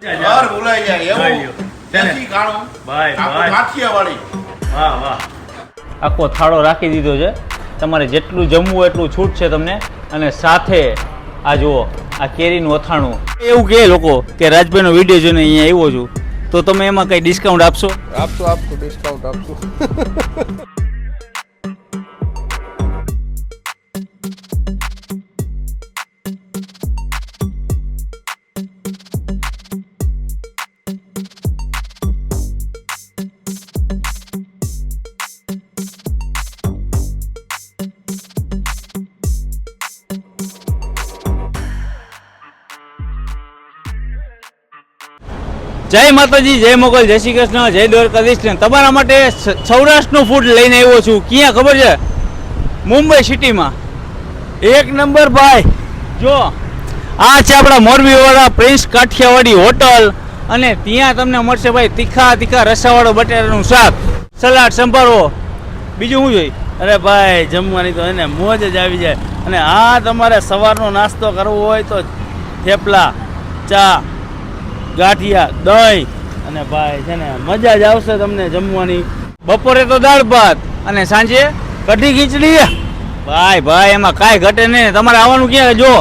ઘર ભૂલાઈ જાય એવું દેશી ખાણું ભાઈ આપણું કાઠિયાવાડી. વાહ વાહ. આખો થાળો રાખી દીધો છે. તમારે જેટલું જમવું એટલું છૂટ છે તમને. અને સાથે આ જુઓ આ કેરીનું અથાણું. એવું કહે લોકો કે રાજભાઈનો વિડીયો જોઈને અહીંયા આવ્યો છું તો તમે એમાં કંઈ ડિસ્કાઉન્ટ આપશો? આપશું ડિસ્કાઉન્ટ આપશું. જય માતાજી, જય મોગલ, જય શ્રી કૃષ્ણ, જય દ્વારકાધીશ. તમારા માટે સૌરાષ્ટ્રનું ફૂડ લઈને આવ્યો છું. ક્યાં ખબર છે? મુંબઈ સિટીમાં એક નંબર ભાઈ. જો આ છે આપણા મોરબીવાળા પ્રિન્સ કાઠિયાવાડી હોટલ. અને ત્યાં તમને મળશે ભાઈ તીખા રસાવાળો બટેટાનું શાક, સલાડ, સંભારો, બીજું શું જોઈએ? અરે ભાઈ જમવાની તો એને મોજ જ આવી જાય. અને આ તમારે સવારનો નાસ્તો કરવો હોય તો થેપલા, ચા, ગાંઠિયા, દહીં અને ભાઈ છે ને મજા જ આવશે તમને જમવાની. બપોરે તો દાળ ભાત અને સાંજે કઢી ખીચડી. ભાઈ એમાં કાંઈ ઘટે નહીં. તમારે આવવાનું ક્યાં? જો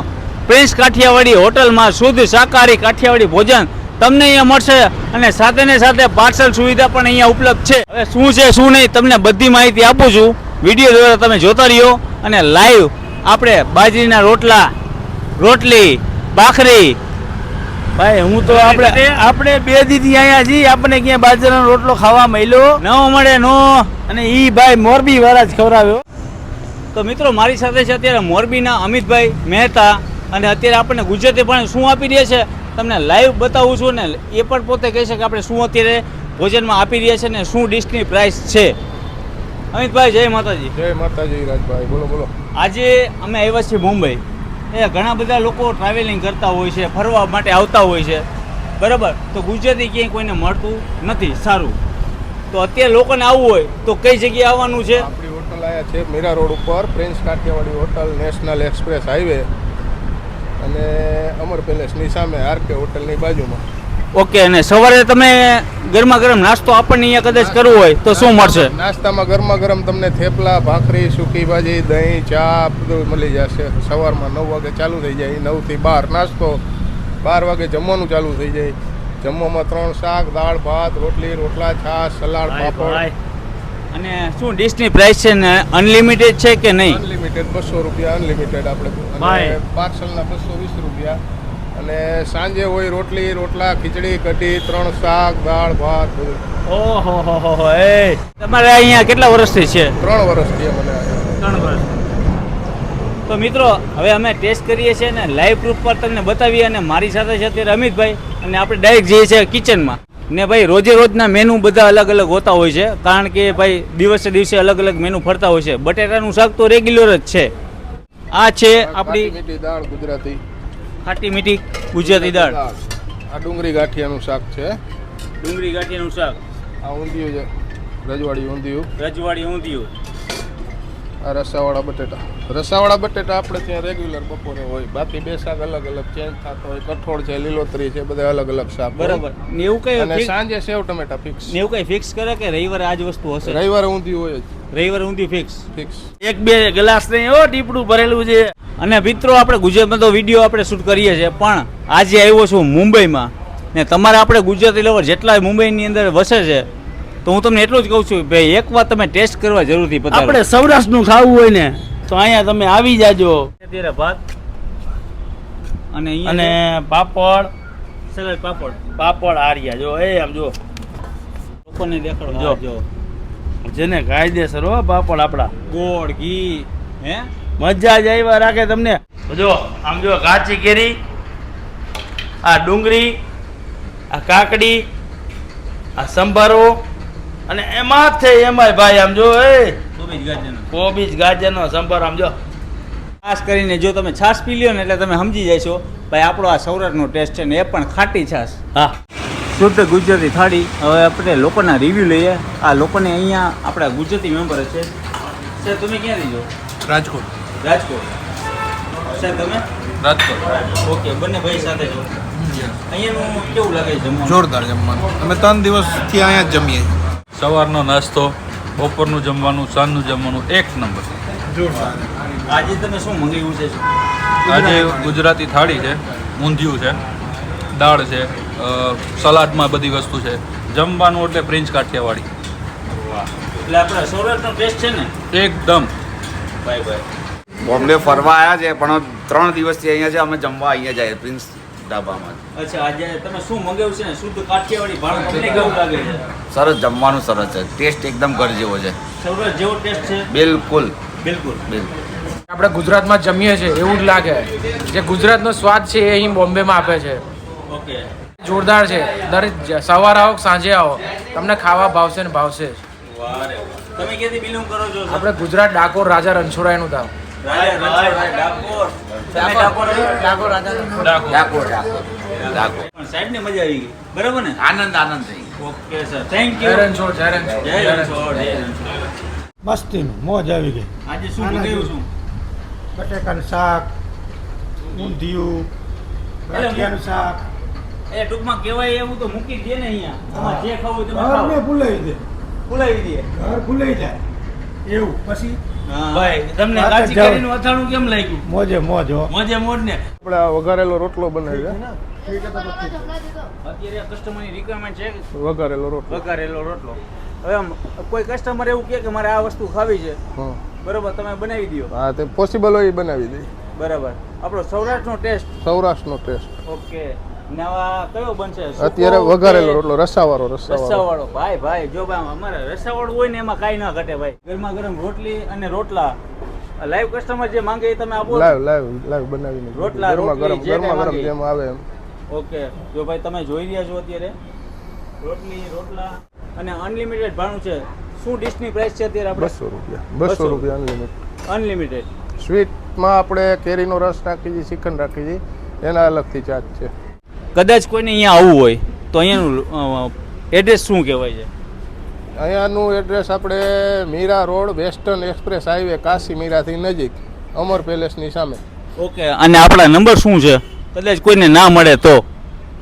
પ્રિન્સ કાઠિયાવાડી હોટલમાં શુદ્ધ શાકાહારી કાઠિયાવાડી ભોજન તમને અહીંયા મળશે. અને સાથે ને સાથે પાર્સલ સુવિધા પણ અહીંયા ઉપલબ્ધ છે. હવે શું છે શું નહીં તમને બધી માહિતી આપું છું. વિડીયો દ્વારા તમે જોતા રહ્યો. અને લાઈવ આપણે બાજરીના રોટલી, ભાખરી. ભાઈ હું તો આપણે બે દીદી અહીંયા છીએ, આપણને ક્યાં બાજરાનો રોટલો ખાવા મળ્યો ન મળે નો. અને ઈ ભાઈ મોરબી વાળા જ ખવડાવ્યો. તો મિત્રો મારી સાથે છે અત્યારે મોરબીના અમિતભાઈ મહેતા. અને અત્યારે આપણને ગુજરાતી પણ શું આપી રહ્યા છે તમને લાઈવ બતાવું છું. ને એ પણ પોતે કહે છે કે આપણે શું અત્યારે ભોજનમાં આપી રહ્યા છે ને શું ડિશની પ્રાઇસ છે. અમિતભાઈ જય માતાજી. જય માતાજી રાજભાઈ, બોલો. આજે અમે આવ્યા છીએ મુંબઈ. એ ઘણા બધા લોકો ટ્રાવેલિંગ કરતા હોય છે, ફરવા માટે આવતા હોય છે, બરાબર. તો ગુજરાતી ક્યાંય કોઈને મળતું નથી સારું. તો અત્યારે લોકોને આવવું હોય તો કઈ જગ્યાએ આવવાનું છે? આપણી હોટલ આવ્યા છે મીરા રોડ ઉપર, prince Kathiyawadi hotel, national express highway અને અમર પેલેસની સામે, આરકે હોટલની બાજુમાં. ઓકે. અને સવારે તમે ગરમા ગરમ નાસ્તો આપણને અહીંયા કદાચ કરવો હોય તો શું મળશે? નાસ્તામાં ગરમા ગરમ તમને થેપલા, ભાખરી, સૂકી ભાજી, દહીં, ચા બધું મળી જશે. સવારમાં 9 વાગે ચાલુ થઈ જાય, 9 થી 12 નાસ્તો, 12 વાગે જમવાનું ચાલુ થઈ જાય. જમવામાં 3 શાક, દાળ, ભાત, રોટલા, છાશ, સલાડ, પાપડ. અને શું ડિશની પ્રાઇસ છે ને અનલિમિટેડ છે કે નહીં? અનલિમિટેડ 200 રૂપિયા અનલિમિટેડ આપણે. અને પાર્સલના 220 રૂપિયા. અને સાંજે હોય રોટલા, ખીચડી, કઢી, 3 શાક, દાળ, ભાત બધું. ઓહો એ તમારે અહીંયા કેટલા વર્ષથી છે? 3 વર્ષ થયા મને. 3 વર્ષ. તો મિત્રો હવે અમે ટેસ્ટ કરીએ છીએ ને લાઈવ પ્રૂફ પર તમને બતાવીએ. અને મારી સાથે છે અત્યારે અમિતભાઈ. અને આપણે ડાયરેક્ટ જઈએ છીએ કિચનમાં. ને ભાઈ રોજના મેનુ બધા અલગ હોતા હોય છે. કારણ કે ભાઈ દિવસે અલગ મેનુ ફરતા હોય છે. બટેટાનું શાક તો રેગ્યુલર જ છે. આ છે આપણી મીઠી દાળ ગુજરાતી, ખાટી મીઠી ગુજરાતી દાળ. આ ડુંગળી ગાંઠિયાનું શાક છે. ડુંગળી ગાંઠિયાનું શાક. આ ઊંધિયું છે, રજવાડી ઊંધિયું. આ રસાવાળા બટેટા આપણે ત્યાં રેગ્યુલર બપોરે હોય. બાકી 2 શાક અલગ ચેન્જ થતા હોય. કઠોળ છે, લીલોતરી છે, બધા અલગ શાક. બરાબર. ને એવું કઈ અને સાંજે સેવ ટમેટા ફિક્સ. ને એવું કઈ ફિક્સ કરે કે રવિવારે આ જ વસ્તુ હશે? રવિવારે ઊંધિયું હોય જ. રવિવારે ઊંધિયું ફિક્સ. 1-2 ગ્લાસ નહીં હો, ટીપડું ભરેલું છે. અને મિત્રો આપણે ગુજરાતમાં તો વિડીયો આપણે શૂટ કરીએ છીએ, પણ આજે આવ્યો છું મુંબઈમાં. ને તમારે આપણે ગુજરાતી લવર જેટલા મુંબઈની અંદર વસે છે તો હું તમને એટલું જ કહું છું ભાઈ એકવાર તમે ટેસ્ટ કરવા જરૂરથી પધારો. આપણે સૌરાષ્ટ્રનું ખાવું હોય ને તો અહીંયા તમે આવી જાજો. અત્યારે ભાત અને પાપડ, સલાડ, પાપડ આર્યા જો. એ આમ જો લોકોને દેખાડો. જો જેને કાયદેસર હો પાપડ આપણા, ગોળ, ઘી, હે મજા જ આવ્યા રાખે તમને. જો આમ જો કાચી કેરી, આ ડુંગળી, આ કાકડી, આ સંભારો અને એમાંય ભાઈ આમ જો કોબીજ ગાજરનો સંભારો. આમ જો ખાસ કરીને જો તમે છાશ પી લ્યો ને એટલે તમે સમજી જશો ભાઈ આપણો આ સૌરાષ્ટ્રનો ટેસ્ટ છે ને એ પણ ખાટી છાશ. હા, શુદ્ધ ગુજરાતી થાળી. હવે આપણે લોકોના રિવ્યૂ લઈએ. આ લોકોને અહીંયા આપણા ગુજરાતી મેમ્બર છે. સર તમે ક્યાંથી છો? રાજકોટ. સર તમે? રાજકોટ. ઓકે, બંને ભાઈ સાથે છો. અહીંયાનું કેવું લાગે છે જમવાનું? જોરદાર જમવાનું. અમે 3 દિવસથી અહીંયા જ જમીએ છીએ. સવારનો નાસ્તો, બપોરનું જમવાનું, સાંજનું જમવાનું એક નંબર. આજે તમે શું મંગાવ્યું છે? આજે ગુજરાતી થાળી છે, ઊંધિયું છે, દાળ છે, સલાડમાં બધી વસ્તુ છે. જમવાનું એટલે પ્રિન્સ કાઠિયાવાડી એટલે આપણા સૌરાષ્ટ્રનો ટેસ્ટ છે ને એકદમ. ભાઈ બોમ્બે ફરવા આવ્યા છે પણ 3 દિવસથી અહીંયા છે. અમે જમવા અહીંયા જાય પ્રિન્સ ઢાબામાં. અચ્છા, આજે તમે શું મંગાવ્યું છે ને? શુદ્ધ કાઠિયાવાડી ભાણું તમને કેવું લાગે છે? સરસ જમવાનું સરસ છે. ટેસ્ટ એકદમ ઘર જેવો છે. સૌરાષ્ટ્ર જેવો ટેસ્ટ છે? બિલકુલ બિલકુલ. બિલકુલ. આપણે ગુજરાતમાં જમીએ છીએ એવું જ લાગે. જે ગુજરાતનો સ્વાદ છે એ અહીં બોમ્બેમાં આપે છે. ઓકે. જોરદાર છે. દરેક સવારે આવો સાંજે આવો તમને ખાવા ભાવશે ને ભાવશે જ. વાહ રે વાહ. તમે ક્યાંથી બિલોંગ કરો છો? આપણે ગુજરાત ડાકોર રાજા રણછોડરાયનું ધામ. ડાકોર. તમે ડાકોર છો? ડાકોર રાજા ડાકોર ડાકોર ડાકોર. પણ સાહેબને મજા આવી ગઈ, બરાબર ને? આનંદ આનંદ થઈ. ઓકે સર, થેન્ક જય યુ. રણછોડ જય રણછોડ જય રણછોડ, જય રણછોડ. મસ્તીનું મોજ આવી ગઈ. આજે શું મંગાવ્યું છું? બટેકાનું શાક, ઊંધિયું, ગાંઠિયાનું શાક. એ ટૂંકમાં કહેવાય એવું તો મૂકી દે ને અહીંયા. તમારે જે ખાવું હોય તમે ઘરને ખાઓ. ભૂલાઈ દે, ભૂલાવી દે. ઘર ભૂલાઈ જાય એવું. પછી ભાઈ તમને વાત જ કાચી જાઓ. કેરીનું અથાણું કેમ લાગ્યું? મોજે મોજ હો. મોજે મોજ ને. આપણે આ વઘારેલો રોટલો બનાવ્યો અત્યારે કસ્ટમરની રિક્વાયરમેન્ટ છે વઘારેલો રોટલો. વઘારેલો રોટલો. હવે આમ કોઈ કસ્ટમર એવું કહે કે મારે આ વસ્તુ ખાવી છે, હા બરોબર, તમે બનાવી દો. હા, તે પોસિબલ હોય એ બનાવી દઈએ. બરાબર. આપણો સૌરાષ્ટ્રનો ટેસ્ટ. સૌરાષ્ટ્રનો ટેસ્ટ. ઓકે. નવા કયો બનશે? અત્યારે સૂકો વઘારેલો કે રોટલો રસાવાળો. રસાવાળો? ભાઈ જો ભાઈ અમારે રસાવાળું હોય ને એમાં કાંઈ ના ઘટે ભાઈ. ગરમા ગરમ રોટલી અને રોટલા. લાઈવ કસ્ટમર જે માંગે એ તમે આપો. લાઈવ બનાવીને રોટલા, ગરમા રોટલી, જે ગરમ કાંઈ જેમ આવે એમ. ઓકે. જો ભાઈ તમે જોઈ રહ્યા છો અત્યારે રોટલી, રોટલા અને અનલિમિટેડ ભાણું છે. શું ડિશની પ્રાઇસ છે અત્યારે આપણે? 200 રૂપિયા. 200 રૂપિયા અનલિમિટેડ. અનલિમિટેડ. સ્વીટમાં આપણે કેરીનો રસ રાખી છીએ, શ્રીખંડ રાખી છીએ, એના અલગથી ચાર્જ છે. કદાચ કોઈને અહીંયા આવવું હોય તો અહીંયાનું એડ્રેસ શું કહેવાય છે? અહીંયાનું એડ્રેસ આપણે Mira road, western express highway, Kashi મીરાથી નજીક, અમર પેલેસની સામે. ઓકે. અને આપણા નંબર શું છે કદાચ કોઈને ના મળે તો?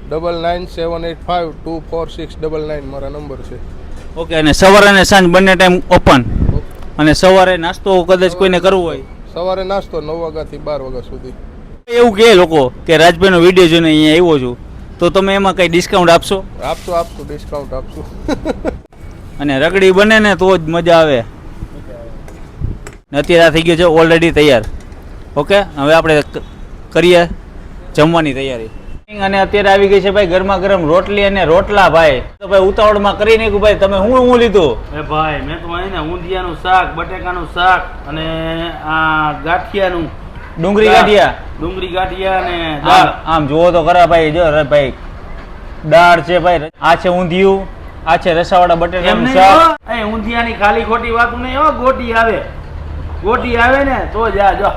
9978524699 મારા નંબર છે. ઓકે. અને સવારે અને સાંજ બંને ટાઈમ ઓપન. અને સવારે નાસ્તો કદાચ કોઈને કરવો હોય? સવારે નાસ્તો 9 વાગ્યાથી 12 વાગ્યા સુધી. એવું કહે લોકો કે રાજભાઈનો વિડીયો જોઈને અહીંયા આવ્યો છું, તો તમે એમાં કંઈ ડિસ્કાઉન્ટ આપશો? આપશું ડિસ્કાઉન્ટ આપશું. અને રગડી બને ને તો જ મજા આવે. ને અત્યારે આ થઈ ગયો છે ઓલરેડી તૈયાર. ઓકે. હવે આપણે કરીએ જમવાની તૈયારી. અને અત્યારે આવી ગઈ છે ભાઈ ગરમા ગરમ રોટલી અને રોટલા. ભાઈ તો ભાઈ ઉતાવળમાં કરી નાખ્યું. ભાઈ તમે હું લીધું? એ ભાઈ મેં તો અહીં ને ઊંધિયાનું શાક, બટેકાનું શાક અને આ ગાંઠિયાનું ડુંગળી ગાંઠિયા. ડુંગળી ગાંઠિયા અને આમ જુઓ તો ખરા ભાઈ. જો ભાઈ દાળ છે ભાઈ, આ છે ઊંધિયું, આ છે રસાવાળા બટેટાનું શાક. અહીં ઊંધિયાની ખાલી ખોટી વાતું નહીં હો. ગોટી આવે ને તો જ આ જો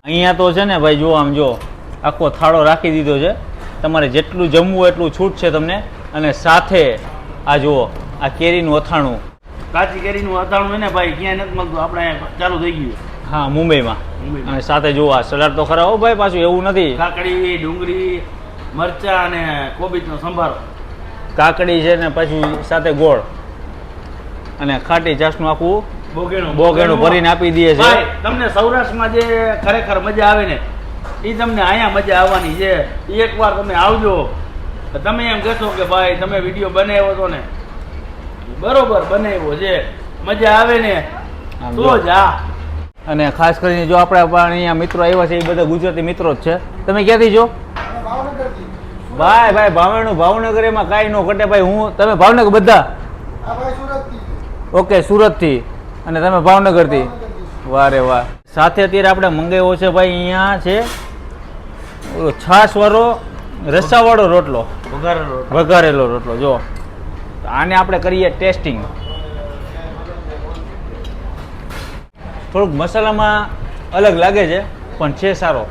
અહીંયા તો છે ને ભાઈ, જો આમ જો આખો થાળો રાખી દીધો છે. તમારે જેટલું જમવું એટલું છૂટ છે તમને. અને સાથે આ જુઓ આ કેરીનું અથાણું. કાચી કેરીનું અથાણું હોય ને ભાઈ ક્યાંય નથી મળતું. આપણે અહીંયા ચાલુ થઈ ગયું. હા, મુંબઈમાં. અને સાથે જુઓ આ સલાડ તો ખરા હો ભાઈ, પાછું એવું નથી. કાકડી, ડુંગળી, મરચા અને કોબીજનો સંભારો. કાકડી છે ને પાછું સાથે ગોળ અને ખાટી છાશનું આખું બોગેણું ભરીને આપી દે છે. ભાઈ તમને સૌરાષ્ટ્રમાં જે ખરેખર મજા આવે ને એ તમને અહીંયા મજા આવવાની છે. એકવાર તમે આવજો, તમે એમ કહેશો કે ભાઈ તમે વિડીયો બનાવ્યો હતો ને બરોબર બનાવ્યો છે, મજા આવે ને તો જ. અને ખાસ કરીને જો આપણે પણ અહીંયા મિત્રો આવ્યા છે એ બધા ગુજરાતી મિત્રો જ છે. તમે ક્યાંથી છો? ભાઈ ભાવનગર. એમાં કાંઈ ન ઘટે ભાઈ. તમે ભાવનગર બધા? ઓકે. સુરતથી. અને તમે ભાવનગરથી? વાહ રે વાહ. સાથે અત્યારે આપણે મંગાવ્યો છે ભાઈ અહીંયા છે છાશવાળો રસાવાળો રોટલો, વઘારેલો રોટલો. જો આને આપણે કરીએ ટેસ્ટિંગ. થોડુંક મસાલામાં અલગ લાગે છે પણ છે સારો.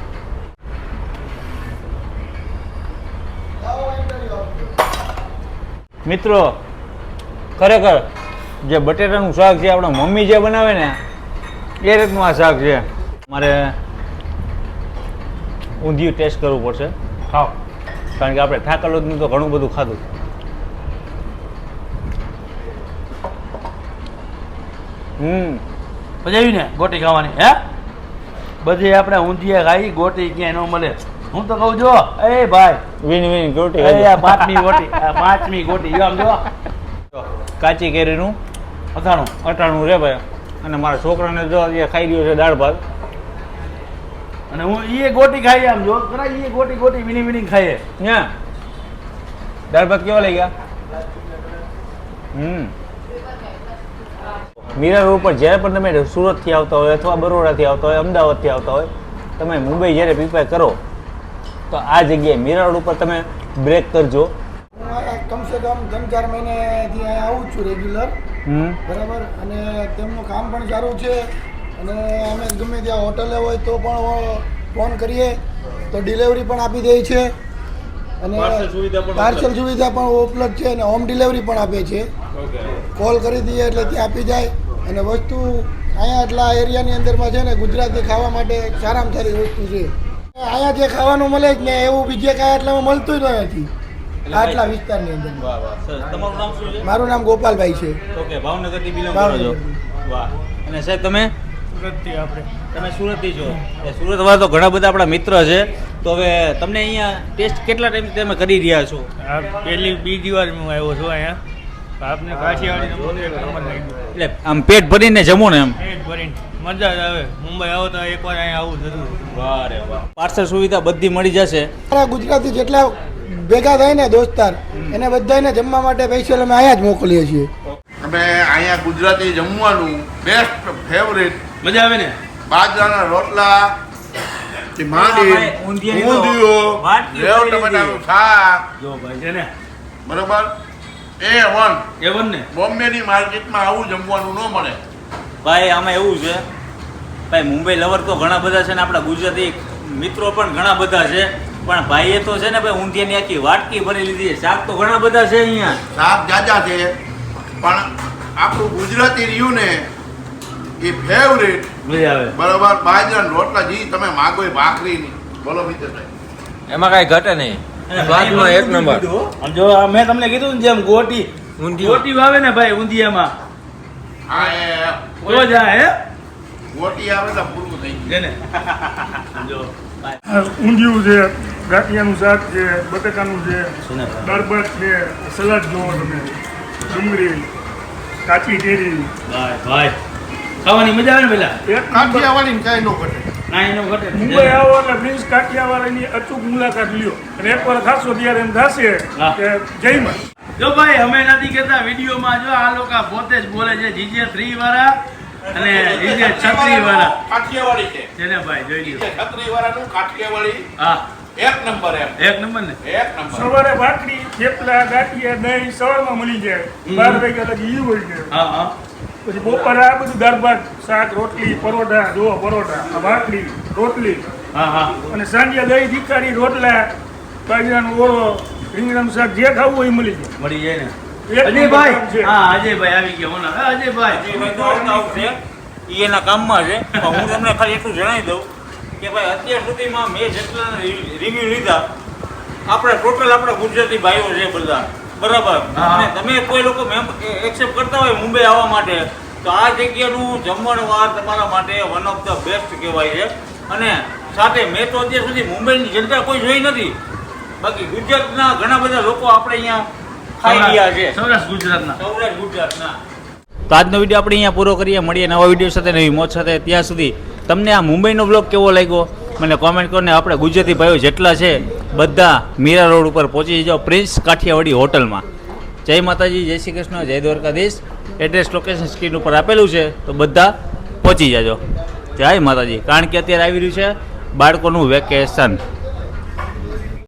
મિત્રો ખરેખર જે બટેટાનું શાક છે આપણા મમ્મી જે બનાવે ને એ રીતનું આ શાક છે. મારે ઊંધિયું ટેસ્ટ કરવું પડશે. ખાઓ. કારણ કે આપણે થાકલોદનું તો ઘણું બધું ખાધું. મજા આવી ને ગોટી ખાવાની હે? બધી આપણે ઊંધિયા ખાઈ, ગોટી ક્યાંય ન મળે. હું તો કહું જો એ ભાઈ વીન ગોટી એ આ પાંચમી ગોટી, આ પાંચમી ગોટી જો આમ જો કાચી કેરીનું અથાણું. અટાણું રે ભાઈ. અને મારા છોકરાને જો એ ખાઈ રહ્યો છે દાળ ભાત. અને હું એ ગોટી ખાઈ આમ જો ખરા એ ગોટી વીણી વીણી ખાઈએ. ત્યાં દાળ ભાત કેવા લઈ ગયા? મીરા રોડ પર જ્યારે પણ તમે સુરતથી આવતા હોય અથવા બરોડાથી આવતા હોય, અમદાવાદથી આવતા હોય, તમે મુંબઈ જ્યારે પ્રિપેર કરો તો આ જગ્યાએ મીરા રોડ ઉપર તમે બ્રેક કરજો. કમસે કમ 3-4 મહિનેથી અહીંયા આવું જ છું રેગ્યુલર. બરાબર. અને તેમનું કામ પણ સારું છે. અને અમે ગમે ત્યાં હોટલે હોય તો પણ ફોન કરીએ તો ડિલિવરી પણ આપી દે છે. અને પાર્સલ સુવિધા પણ ઉપલબ્ધ છે. અને હોમ ડિલિવરી પણ આપે છે. કોલ કરી દઈએ એટલે ત્યાં આપી જાય. અને વસ્તુ અહીંયા એટલા એરિયાની અંદરમાં છે ને ગુજરાતી ખાવા માટે સારામાં સારી વસ્તુ છે. અહીંયા જે ખાવાનું મળે જ ને એવું બીજે કાંઈ આટલામાં મળતું જ નથી આટલા વિસ્તારની અંદર. તમારું નામ શું છે? મારું નામ ગોપાલભાઈ છે. ઓકે, ભાવનગરથી બિલોંગ કરો છો. વાહ. અને સાહેબ તમે સુરતથી આપણે તમે સુરતથી છો. એ સુરતમાં તો ઘણા બધા આપણા મિત્ર છે. તો હવે તમને અહીંયા ટેસ્ટ કેટલા ટાઈમથી તમે કરી રહ્યા છો? આ બીજી વાર હું આવ્યો છું અહીંયા. આપને કાઠિયાવાડી નમૂનો એક નંબર લાગ્યો. એટલે આમ પેટ ભરીને જમો ને એમ? પેટ ભરીને મજા જ આવે. મુંબઈ આવો તો એકવાર અહીંયા આવું જરૂર. વાહ રે વાહ. પાર્સલ સુવિધા બધી મળી જશે. અમારા ગુજરાતી જેટલા ભેગા થાય ને દોસ્તાર એને બધાને જમવા માટે સ્પેશિયલ અમે અહીંયા જ મોકલીએ છીએ. અમે અહીંયા ગુજરાતી જમવાનું બેસ્ટ ફેવરેટ. મજા આવે ને? બાજરાના રોટલા થી માંડી ઊંધિયું, રેવ ટમેટાનું શાક. જો ભાઈ છે ને બરોબર. A1 A1 ને બોમ્બેની માર્કેટમાં આવું જમવાનું ન મળે. ભાઈ આમાં એવું છે ભાઈ, મુંબઈ લવર તો ઘણા બધા છે ને આપણા ગુજરાતી મિત્રો પણ ઘણા બધા છે. પણ ભાઈએ તો છે ને ભાઈ ઊંધિયાની આખી વાટકી ભરી લીધી છે. શાક તો ઘણા બધા છે અહીંયા. શાક જાજા છે પણ આપણું ગુજરાતી રહ્યું ને એ ફેવરેટ. મજા આવે. બરોબર. બાજરાના રોટલા જી તમે માગો એ ભાખરીની. બોલો મિત્રભાઈ. એમાં કાંઈ ઘટે નહીં. સ્વાદમાં એક નંબર. આમ જો આ મેં તમને કીધું ને જેમ ગોટી વાવે ને ભાઈ ઊંધિયામાં હા તો જ આ હે ગોટી આવે તો પૂરું થઈ છે ને. જો ઊંધિયું છે, ગાંઠિયાનું શાક છે, બટેકાનું છે, દાળ-ભાત છે, સલાડ જોવો તમે, ડુંગળી, કાચી કેરી. ભાઈ ખાવાની મજા આવે ને પેલા કાઠિયાવાડી કાંઈ ન ઘટે. ના એનો ઘટે. મુંબઈ આવો એટલે પ્રિન્સ કાઠિયાવાડીની અચૂક મુલાકાત લ્યો અને એકવાર ખાશો ત્યારે એમ થશે કે જય માં. જો ભાઈ અમે નથી કહેતા વિડીયોમાં, જો આ લોકો પોતે જ બોલે છે GJ3 વાળા અને GJ36 વાળા કાઠિયાવાડી છે. જેને ભાઈ જોઈ લ્યો. છત્રી વાળાનું કાઠિયાવાડી હા એક નંબર એમ. એક નંબર ને. એક નંબર. સવારે ભાખરી, થેપલા, ગાંઠિયા, દહીં સવારમાં મળી જાય. 12 વાગ્યા લગી ઈ હોય છે. હા હા પછી બપોરે આ બધું દાળ-ભાત, શાક, રોટલી, પરોઠા, જો પરોઠા, આ ભાખરી, રોટલી હા હા અને સાંજે દહીં તીખારી, રોટલા, બાજરાનો ઓળો, રીંગણાનું શાક જે ખાવું હોય એ મળી જાય. મળી જાય ને. એક અજયભાઈ નંબર છે. હા અજયભાઈ આવી ગયા. હોના અજયભાઈ એ એના કામમાં છે. પણ હું તમને ખાલી એટલું જણાવી દઉં કે ભાઈ અત્યાર સુધીમાં મેં જેટલા રિવ્યુ લીધા આપણે ટોટલ આપણા ગુજરાતી ભાઈઓ છે બધા. બરાબર. અને તમે કોઈ લોકો એક્સેપ્ટ કરતા હોય મુંબઈ આવવા માટે તો આ જગ્યાનું જમણવાર તમારા માટે વન ઓફ ધ બેસ્ટ કહેવાય છે. અને સાથે મેં તો અત્યાર સુધી મુંબઈની જનતા કોઈ જોઈ નથી. બાકી ગુજરાતના ઘણા બધા લોકો આપણે અહીંયા ખાઈ રહ્યા છે. સૌરાષ્ટ્ર ગુજરાતના. સૌરાષ્ટ્ર ગુજરાતના. તો આજનો વિડીયો આપણે અહીંયા પૂરો કરીએ. મળીએ નવા વિડીયો સાથે, નવી મોજ સાથે. ત્યાં સુધી તમને આ મુંબઈનો બ્લોગ કેવો લાગ્યો મને કોમેન્ટ કરીને. આપણે ગુજરાતી ભાઈઓ જેટલા છે બધા મીરા રોડ ઉપર પહોંચી જાઓ પ્રિન્સ કાઠિયાવાડી હોટલમાં. જય માતાજી, જય શ્રી કૃષ્ણ, જય દ્વારકાધીશ. એડ્રેસ લોકેશન સ્ક્રીન ઉપર આપેલું છે તો બધા પહોંચી જાજો. જય માતાજી. કારણ કે અત્યારે આવી રહ્યું છે બાળકોનું વેકેશન.